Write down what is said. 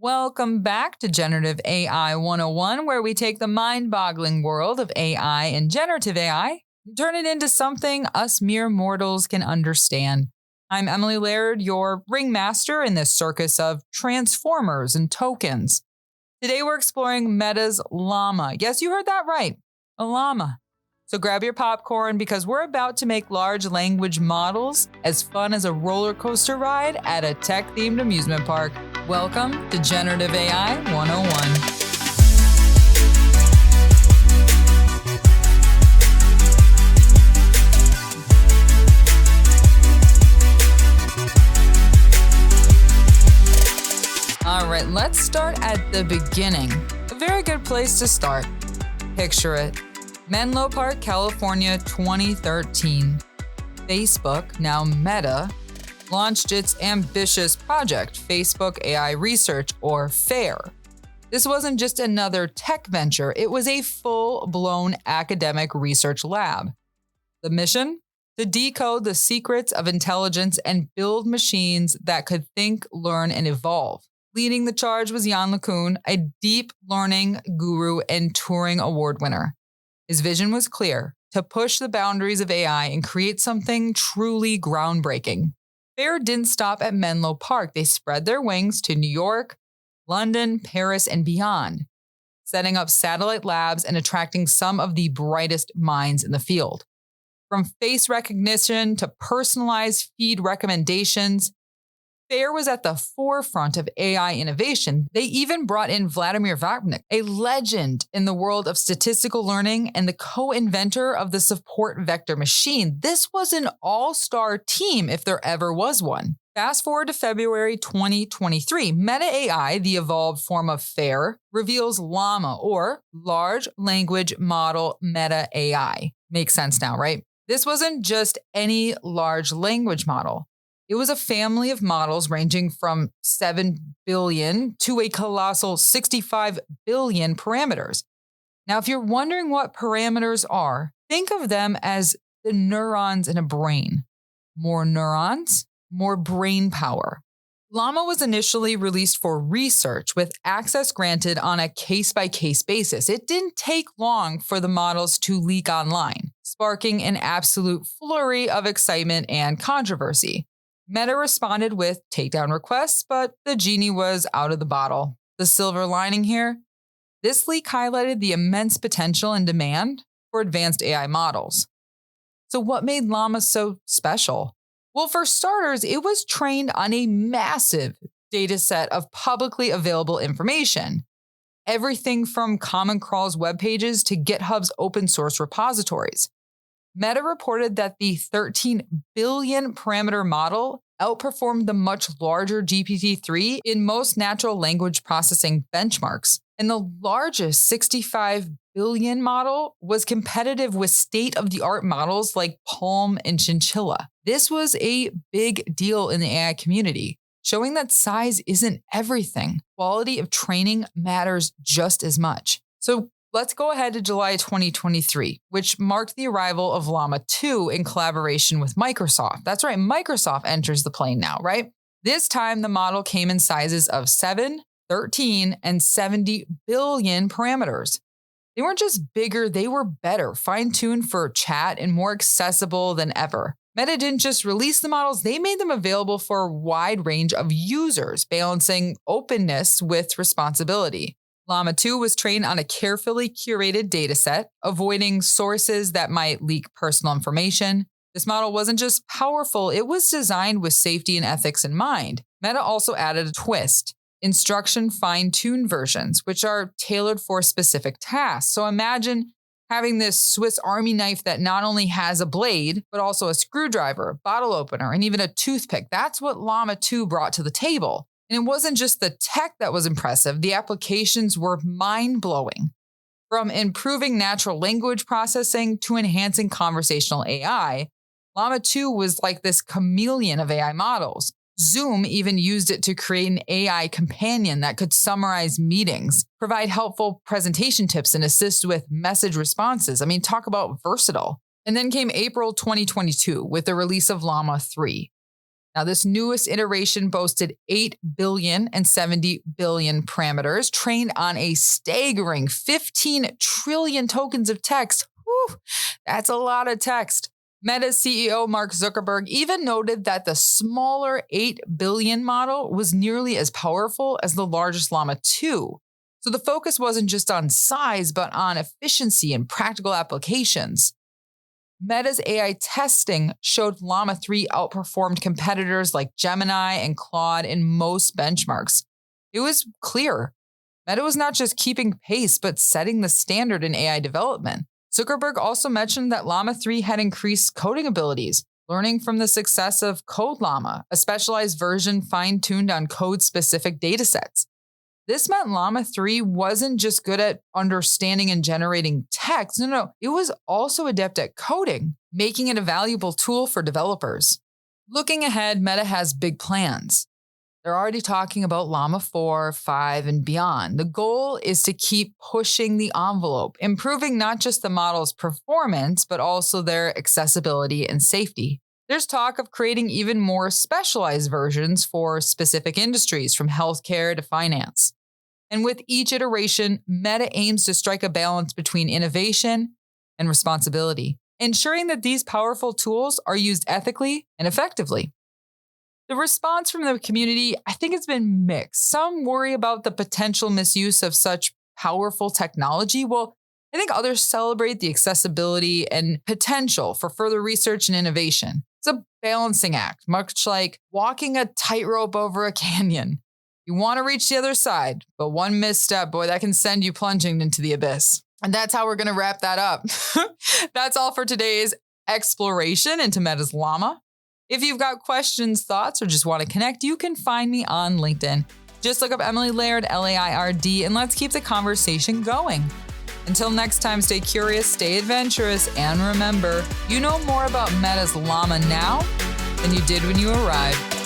Welcome back to Generative AI 101, where we take the mind-boggling world of AI and generative AI and turn it into something us mere mortals can understand. I'm Emily Laird, your ringmaster in this circus of transformers and tokens. Today we're exploring Meta's LLaMa. Yes, you heard that right, a llama. So grab your popcorn because we're about to make large language models as fun as a roller coaster ride at a tech-themed amusement park. Welcome to Generative AI 101. All right, let's start at the beginning. A very good place to start. Picture it. Menlo Park, California, 2013. Facebook, now Meta, launched its ambitious project, Facebook AI Research, or FAIR. This wasn't just another tech venture, it was a full-blown academic research lab. The mission? To decode the secrets of intelligence and build machines that could think, learn, and evolve. Leading the charge was Yann LeCun, a deep learning guru and Turing Award winner. His vision was clear, to push the boundaries of AI and create something truly groundbreaking. FAIR didn't stop at Menlo Park. They spread their wings to New York, London, Paris, and beyond, setting up satellite labs and attracting some of the brightest minds in the field. From face recognition to personalized feed recommendations, FAIR was at the forefront of AI innovation. They even brought in Vladimir Vavnik, a legend in the world of statistical learning and the co-inventor of the support vector machine. This was an all-star team if there ever was one. Fast forward to February 2023, Meta AI, the evolved form of FAIR, reveals LLaMa, or Large Language Model Meta AI. Makes sense now, right? This wasn't just any large language model. It was a family of models ranging from 7 billion to a colossal 65 billion parameters. Now, if you're wondering what parameters are, think of them as the neurons in a brain. More neurons, more brain power. LLaMa was initially released for research with access granted on a case-by-case basis. It didn't take long for the models to leak online, sparking an absolute flurry of excitement and controversy. Meta responded with takedown requests, but the genie was out of the bottle. The silver lining here? This leak highlighted the immense potential and demand for advanced AI models. So what made LLaMa so special? Well, for starters, it was trained on a massive data set of publicly available information. Everything from Common Crawl's web pages to GitHub's open source repositories. Meta reported that the 13 billion parameter model outperformed the much larger GPT-3 in most natural language processing benchmarks. And the largest 65 billion model was competitive with state-of-the-art models like Palm and Chinchilla. This was a big deal in the AI community, showing that size isn't everything. Quality of training matters just as much. So let's go ahead to July 2023, which marked the arrival of LLaMa 2 in collaboration with Microsoft. That's right, Microsoft enters the plane now, right? This time, the model came in sizes of 7, 13, and 70 billion parameters. They weren't just bigger, they were better, fine-tuned for chat and more accessible than ever. Meta didn't just release the models, they made them available for a wide range of users, balancing openness with responsibility. LLaMa 2 was trained on a carefully curated dataset, avoiding sources that might leak personal information. This model wasn't just powerful, it was designed with safety and ethics in mind. Meta also added a twist: instruction fine-tuned versions, which are tailored for specific tasks. So imagine having this Swiss Army knife that not only has a blade, but also a screwdriver, a bottle opener, and even a toothpick. That's what LLaMa 2 brought to the table. And it wasn't just the tech that was impressive, the applications were mind-blowing. From improving natural language processing to enhancing conversational AI, LLaMa 2 was like this chameleon of AI models. Zoom even used it to create an AI companion that could summarize meetings, provide helpful presentation tips, and assist with message responses. I mean, talk about versatile. And then came April 2022 with the release of LLaMa 3. Now, this newest iteration boasted 8 billion and 70 billion parameters trained on a staggering 15 trillion tokens of text. Whew, that's a lot of text. Meta's CEO Mark Zuckerberg even noted that the smaller 8 billion model was nearly as powerful as the largest LLaMa 2. So the focus wasn't just on size, but on efficiency and practical applications. Meta's AI testing showed LLaMa 3 outperformed competitors like Gemini and Claude in most benchmarks. It was clear. Meta was not just keeping pace, but setting the standard in AI development. Zuckerberg also mentioned that LLaMa 3 had increased coding abilities, learning from the success of CodeLlama, a specialized version fine-tuned on code-specific datasets. This meant LLaMa 3 wasn't just good at understanding and generating text. No, it was also adept at coding, making it a valuable tool for developers. Looking ahead, Meta has big plans. They're already talking about LLaMa 4, 5, and beyond. The goal is to keep pushing the envelope, improving not just the model's performance, but also their accessibility and safety. There's talk of creating even more specialized versions for specific industries, from healthcare to finance. And with each iteration, Meta aims to strike a balance between innovation and responsibility, ensuring that these powerful tools are used ethically and effectively. The response from the community, I think, has been mixed. Some worry about the potential misuse of such powerful technology, while I think others celebrate the accessibility and potential for further research and innovation. It's a balancing act, much like walking a tightrope over a canyon. You want to reach the other side, but one misstep, boy, that can send you plunging into the abyss. And that's how we're going to wrap that up. That's all for today's exploration into Meta's LLaMa. If you've got questions, thoughts, or just want to connect, you can find me on LinkedIn. Just look up Emily Laird, Laird, and let's keep the conversation going. Until next time, stay curious, stay adventurous, and remember, you know more about Meta's LLaMa now than you did when you arrived.